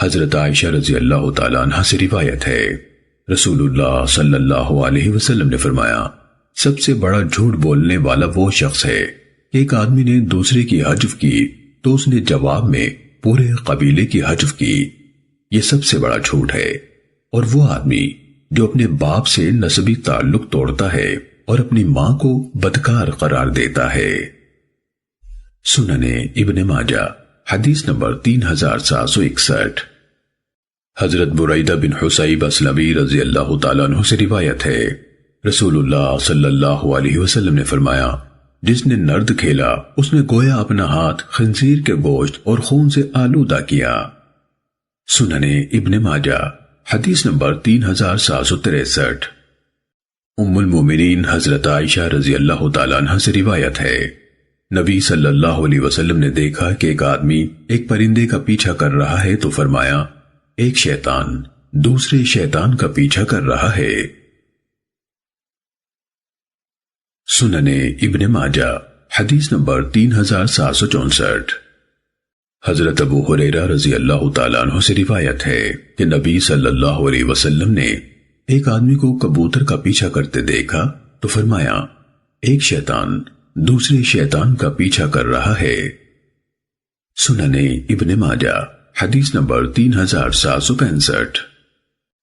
حضرت عائشہ رضی اللہ تعالیٰ عنہ سے روایت ہے، رسول اللہ صلی اللہ علیہ وسلم نے فرمایا، سب سے بڑا جھوٹ بولنے والا وہ شخص ہے کہ ایک آدمی نے دوسرے کی حجف کی تو اس نے جواب میں پورے قبیلے کی حجف کی، یہ سب سے بڑا جھوٹ ہے۔ اور وہ آدمی جو اپنے باپ سے نسبی تعلق توڑتا ہے اور اپنی ماں کو بدکار قرار دیتا ہے۔ سننے ابن ماجہ حدیث نمبر 3761۔ حضرت بریدہ بن حصیب اسلمی رضی اللہ تعالیٰ عنہ سے روایت ہے، رسول اللہ صلی اللہ علیہ وسلم نے فرمایا، جس نے نرد کھیلا اس نے گویا اپنا ہاتھ خنزیر کے گوشت اور خون سے آلودہ کیا۔ سننے ابن ماجہ حدیث نمبر 3763۔ ام المومنین حضرت عائشہ رضی اللہ تعالیٰ عنہ سے روایت ہے، نبی صلی اللہ علیہ وسلم نے دیکھا کہ ایک آدمی ایک پرندے کا پیچھا کر رہا ہے تو فرمایا، ایک شیطان دوسرے شیطان کا پیچھا کر رہا ہے۔ سننے ابن ماجہ حدیث نمبر 3764۔ حضرت ابو ہریرہ رضی اللہ تعالیٰ عنہ سے روایت ہے کہ نبی صلی اللہ علیہ وسلم نے ایک آدمی کو کبوتر کا پیچھا کرتے دیکھا تو فرمایا، ایک شیطان دوسرے شیطان کا پیچھا کر رہا ہے۔ سننے ابن ماجہ حدیث نمبر 3765۔